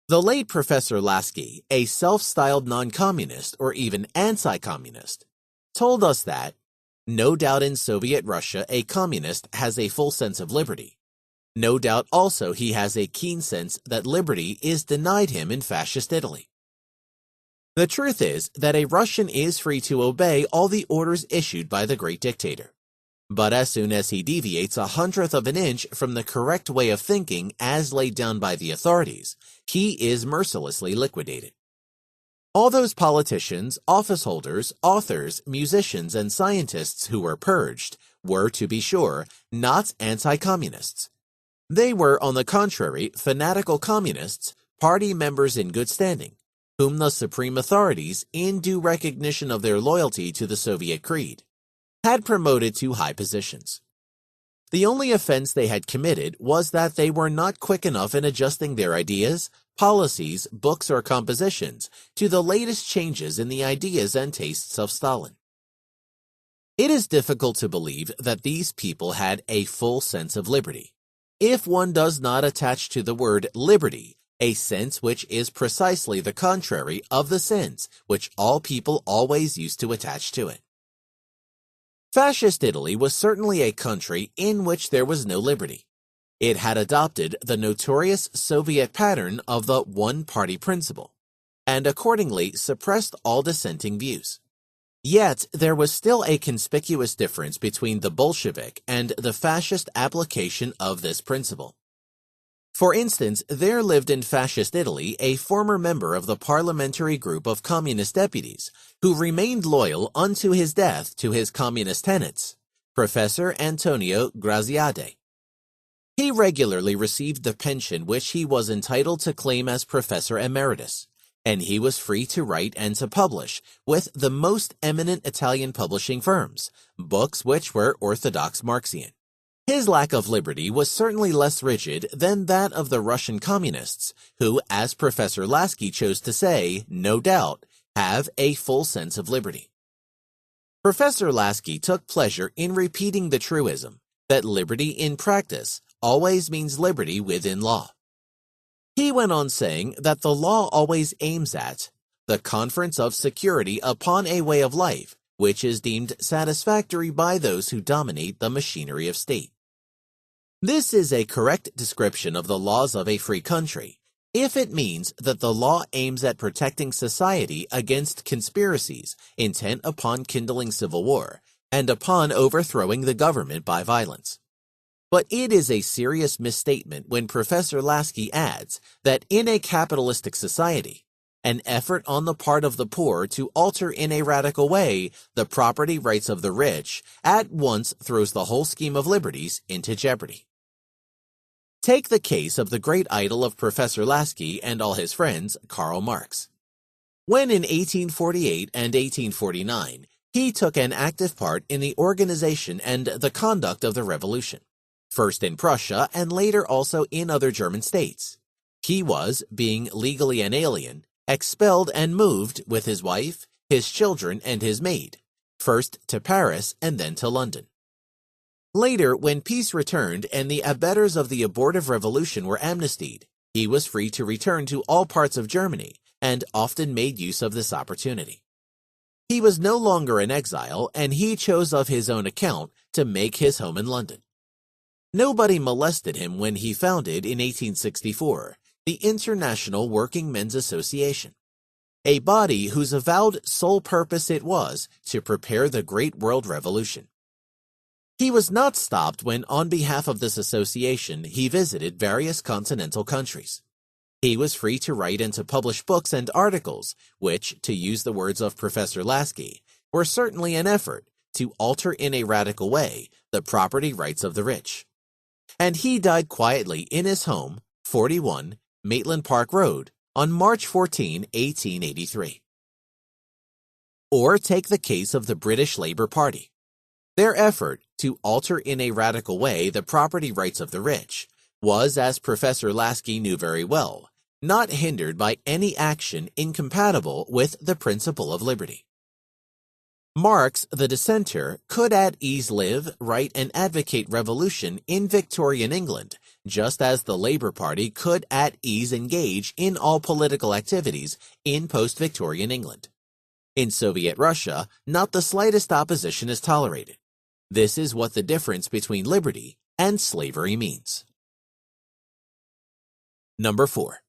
The late Professor Lasky, a self-styled non-communist or even anti-communist, told us that, no doubt in Soviet Russia a communist has a full sense of liberty. No doubt also he has a keen sense that liberty is denied him in fascist Italy. The truth is that a Russian is free to obey all the orders issued by the great dictator. But as soon as he deviates 1/100th of an inch from the correct way of thinking as laid down by the authorities, he is mercilessly liquidated. All those politicians, office holders, authors, musicians, and scientists who were purged were, to be sure, not anti-communists. They were, on the contrary, fanatical communists, party members in good standing, whom the supreme authorities, in due recognition of their loyalty to the Soviet creed, had promoted to high positions. The only offense they had committed was that they were not quick enough in adjusting their ideas, policies, books, or compositions to the latest changes in the ideas and tastes of Stalin. It is difficult to believe that these people had a full sense of liberty, if one does not attach to the word liberty a sense which is precisely the contrary of the sense which all people always used to attach to it. Fascist Italy was certainly a country in which there was no liberty. It had adopted the notorious Soviet pattern of the one-party principle, and accordingly suppressed all dissenting views. Yet there was still a conspicuous difference between the Bolshevik and the fascist application of this principle. For instance, there lived in Fascist Italy a former member of the parliamentary group of communist deputies who remained loyal unto his death to his communist tenets, Professor Antonio Graziade. He regularly received the pension which he was entitled to claim as Professor Emeritus, and he was free to write and to publish, with the most eminent Italian publishing firms, books which were orthodox Marxian. His lack of liberty was certainly less rigid than that of the Russian communists, who, as Professor Lasky chose to say, no doubt, have a full sense of liberty. Professor Lasky took pleasure in repeating the truism that liberty in practice always means liberty within law. He went on saying that the law always aims at the conference of security upon a way of life which is deemed satisfactory by those who dominate the machinery of state. This is a correct description of the laws of a free country, if it means that the law aims at protecting society against conspiracies intent upon kindling civil war and upon overthrowing the government by violence. But it is a serious misstatement when Professor Lasky adds that in a capitalistic society, an effort on the part of the poor to alter in a radical way the property rights of the rich at once throws the whole scheme of liberties into jeopardy. Take the case of the great idol of Professor Lasky and all his friends, Karl Marx. When in 1848 and 1849, he took an active part in the organization and the conduct of the revolution, first in Prussia and later also in other German states. He was, being legally an alien, expelled and moved with his wife, his children, and his maid, first to Paris and then to London. Later, when peace returned and the abettors of the abortive revolution were amnestied, he was free to return to all parts of Germany and often made use of this opportunity. He was no longer in exile, and he chose of his own account to make his home in London. Nobody molested him when he founded in 1864 the International Workingmen's Association, a body whose avowed sole purpose it was to prepare the Great World Revolution. He was not stopped when, on behalf of this association, he visited various continental countries. He was free to write and to publish books and articles which, to use the words of Professor Lasky, were certainly an effort to alter in a radical way the property rights of the rich. And he died quietly in his home, 41 Maitland Park Road, on March 14, 1883. Or take the case of the British Labour Party. Their effort to alter in a radical way the property rights of the rich was, as Professor Lasky knew very well, not hindered by any action incompatible with the principle of liberty. Marx, the dissenter, could at ease live, write, and advocate revolution in Victorian England, just as the Labour Party could at ease engage in all political activities in post-Victorian England. In Soviet Russia, not the slightest opposition is tolerated. This is what the difference between liberty and slavery means. Number 4.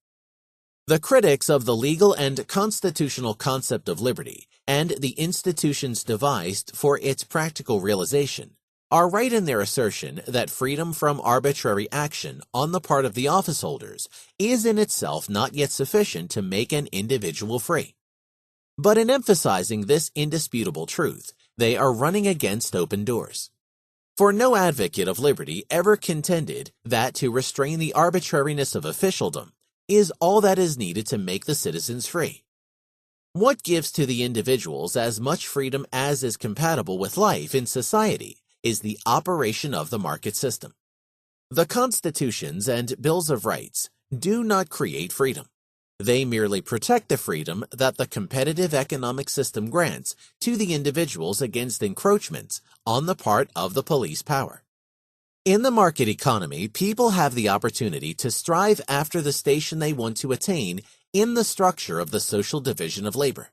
The critics of the legal and constitutional concept of liberty and the institutions devised for its practical realization are right in their assertion that freedom from arbitrary action on the part of the office holders is in itself not yet sufficient to make an individual free. But in emphasizing this indisputable truth, they are running against open doors. For no advocate of liberty ever contended that to restrain the arbitrariness of officialdom is all that is needed to make the citizens free. What gives to the individuals as much freedom as is compatible with life in society is the operation of the market system. The constitutions and bills of rights do not create freedom. They merely protect the freedom that the competitive economic system grants to the individuals against encroachments on the part of the police power. In the market economy, people have the opportunity to strive after the station they want to attain in the structure of the social division of labor.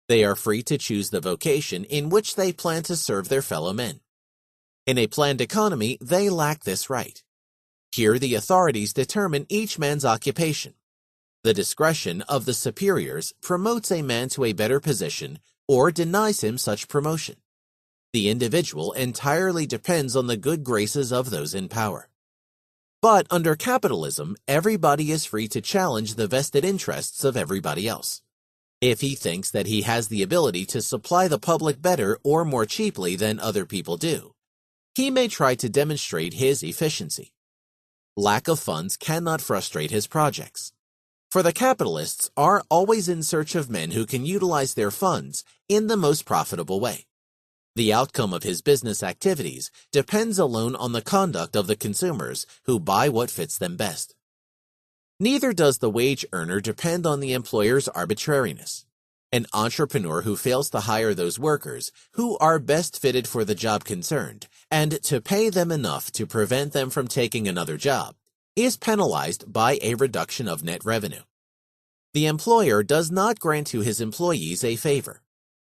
They are free to choose the vocation in which they plan to serve their fellow men. In a planned economy, they lack this right. Here the authorities determine each man's occupation. The discretion of the superiors promotes a man to a better position or denies him such promotion. The individual entirely depends on the good graces of those in power. But under capitalism, everybody is free to challenge the vested interests of everybody else. If he thinks that he has the ability to supply the public better or more cheaply than other people do, he may try to demonstrate his efficiency. Lack of funds cannot frustrate his projects. For the capitalists are always in search of men who can utilize their funds in the most profitable way. The outcome of his business activities depends alone on the conduct of the consumers who buy what fits them best. Neither does the wage earner depend on the employer's arbitrariness. An entrepreneur who fails to hire those workers who are best fitted for the job concerned and to pay them enough to prevent them from taking another job is penalized by a reduction of net revenue. The employer does not grant to his employees a favor.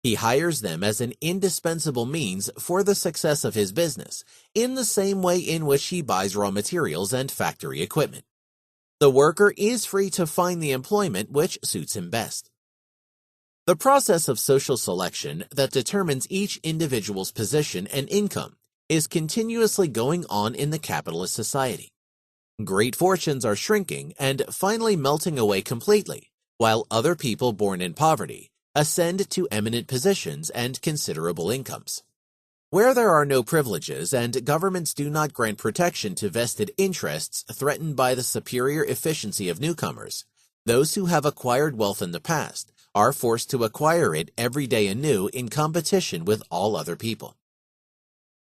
He hires them as an indispensable means for the success of his business, in the same way in which he buys raw materials and factory equipment. The worker is free to find the employment which suits him best. The process of social selection that determines each individual's position and income is continuously going on in the capitalist society. Great fortunes are shrinking and finally melting away completely, while other people born in poverty ascend to eminent positions and considerable incomes. Where there are no privileges and governments do not grant protection to vested interests threatened by the superior efficiency of newcomers, those who have acquired wealth in the past are forced to acquire it every day anew in competition with all other people.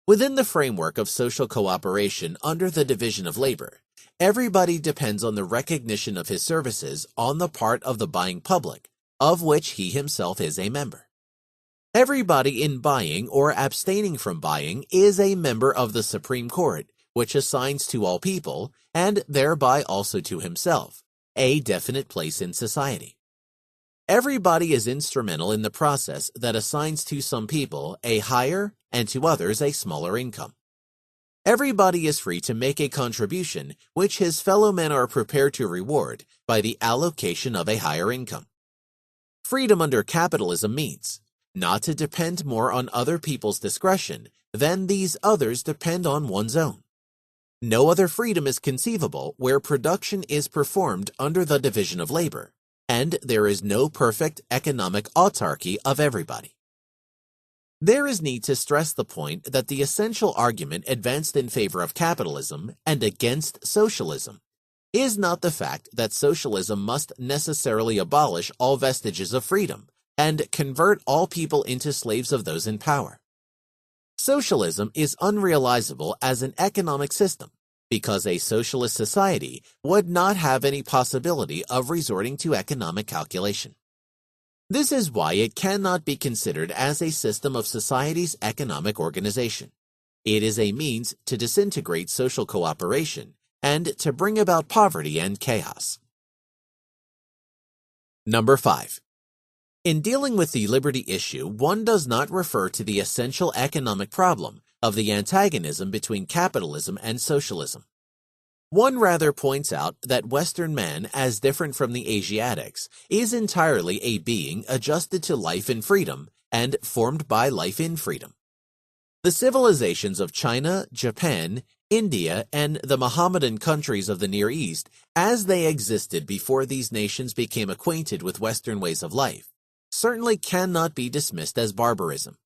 Within the framework of social cooperation under the division of labor, everybody depends on the recognition of his services on the part of the buying public, of which he himself is a member. Everybody in buying or abstaining from buying is a member of the Supreme Court, which assigns to all people, and thereby also to himself, a definite place in society. Everybody is instrumental in the process that assigns to some people a higher and to others a smaller income. Everybody is free to make a contribution which his fellow men are prepared to reward by the allocation of a higher income. Freedom under capitalism means not to depend more on other people's discretion than these others depend on one's own. No other freedom is conceivable where production is performed under the division of labor, and there is no perfect economic autarky of everybody. There is need to stress the point that the essential argument advanced in favor of capitalism and against socialism is not the fact that socialism must necessarily abolish all vestiges of freedom and convert all people into slaves of those in power. Socialism is unrealizable as an economic system because a socialist society would not have any possibility of resorting to economic calculation. This is why it cannot be considered as a system of society's economic organization. It is a means to disintegrate social cooperation and to bring about poverty and chaos. Number 5. In dealing with the liberty issue, one does not refer to the essential economic problem of the antagonism between capitalism and socialism. One rather points out that Western man, as different from the Asiatics, is entirely a being adjusted to life in freedom and formed by life in freedom. The civilizations of China, Japan, India, and the Mohammedan countries of the Near East, as they existed before these nations became acquainted with Western ways of life, certainly cannot be dismissed as barbarism.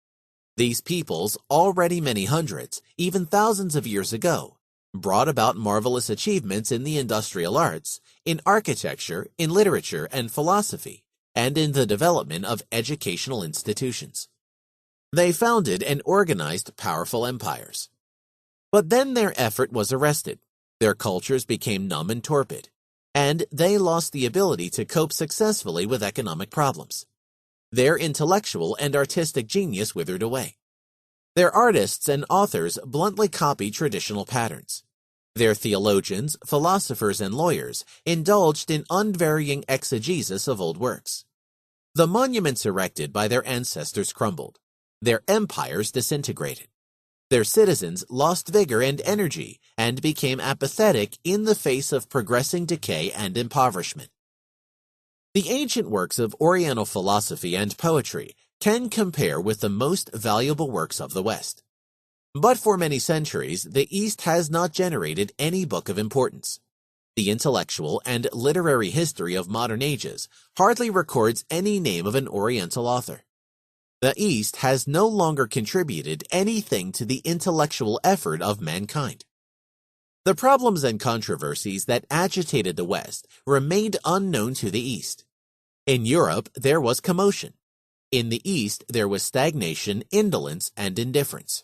These peoples, already many hundreds, even thousands of years ago, brought about marvelous achievements in the industrial arts, in architecture, in literature and philosophy, and in the development of educational institutions. They founded and organized powerful empires. But then their effort was arrested, their cultures became numb and torpid, and they lost the ability to cope successfully with economic problems. Their intellectual and artistic genius withered away. Their artists and authors bluntly copied traditional patterns. Their theologians, philosophers, and lawyers indulged in unvarying exegesis of old works. The monuments erected by their ancestors crumbled. Their empires disintegrated. Their citizens lost vigor and energy and became apathetic in the face of progressing decay and impoverishment. The ancient works of Oriental philosophy and poetry can compare with the most valuable works of the West. But for many centuries, the East has not generated any book of importance. The intellectual and literary history of modern ages hardly records any name of an Oriental author. The East has no longer contributed anything to the intellectual effort of mankind. The problems and controversies that agitated the West remained unknown to the East. In Europe, there was commotion. In the East, there was stagnation, indolence, and indifference.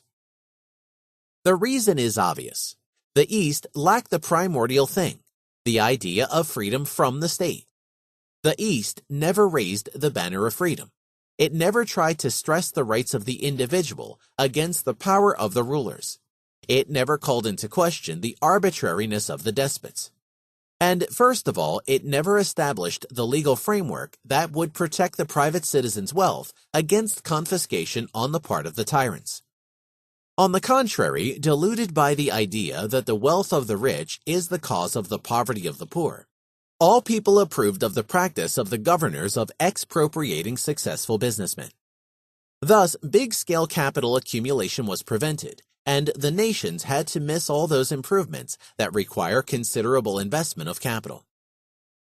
The reason is obvious. The East lacked the primordial thing, the idea of freedom from the state. The East never raised the banner of freedom. It never tried to stress the rights of the individual against the power of the rulers. It never called into question the arbitrariness of the despots. And first of all, it never established the legal framework that would protect the private citizen's wealth against confiscation on the part of the tyrants. On the contrary, deluded by the idea that the wealth of the rich is the cause of the poverty of the poor, all people approved of the practice of the governors of expropriating successful businessmen. Thus, big-scale capital accumulation was prevented, and the nations had to miss all those improvements that require considerable investment of capital.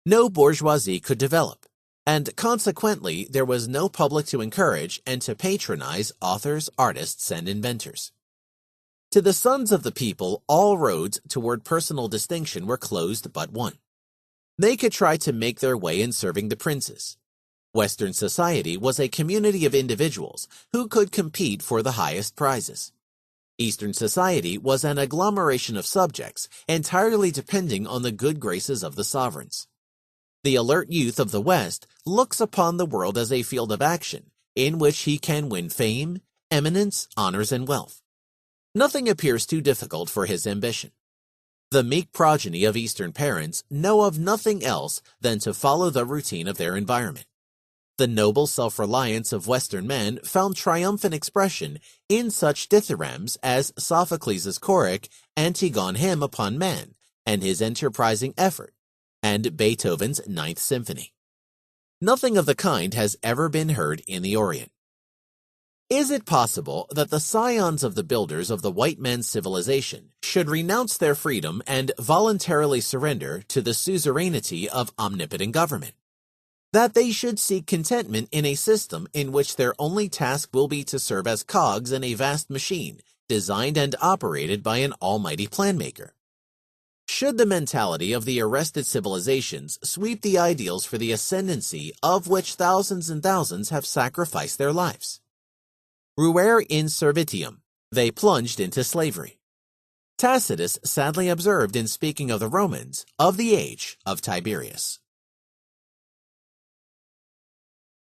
No bourgeoisie could develop, and consequently there was no public to encourage and to patronize authors, artists, and inventors. To the sons of the people, all roads toward personal distinction were closed but one. They could try to make their way in serving the princes. Western society was a community of individuals who could compete for the highest prizes. Eastern society was an agglomeration of subjects entirely depending on the good graces of the sovereigns. The alert youth of the West looks upon the world as a field of action in which he can win fame, eminence, honors, and wealth. Nothing appears too difficult for his ambition. The meek progeny of Eastern parents know of nothing else than to follow the routine of their environment. The noble self-reliance of Western men found triumphant expression in such dithyrambs as Sophocles' choric Antigone hymn upon man and his enterprising effort, and Beethoven's Ninth Symphony. Nothing of the kind has ever been heard in the Orient. Is it possible that the scions of the builders of the white man's civilization should renounce their freedom and voluntarily surrender to the suzerainty of omnipotent government? That they should seek contentment in a system in which their only task will be to serve as cogs in a vast machine designed and operated by an almighty planmaker? Should the mentality of the arrested civilizations sweep the ideals for the ascendancy of which thousands and thousands have sacrificed their lives? Ruere in servitium, they plunged into slavery. Tacitus sadly observed in speaking of the Romans of the age of Tiberius.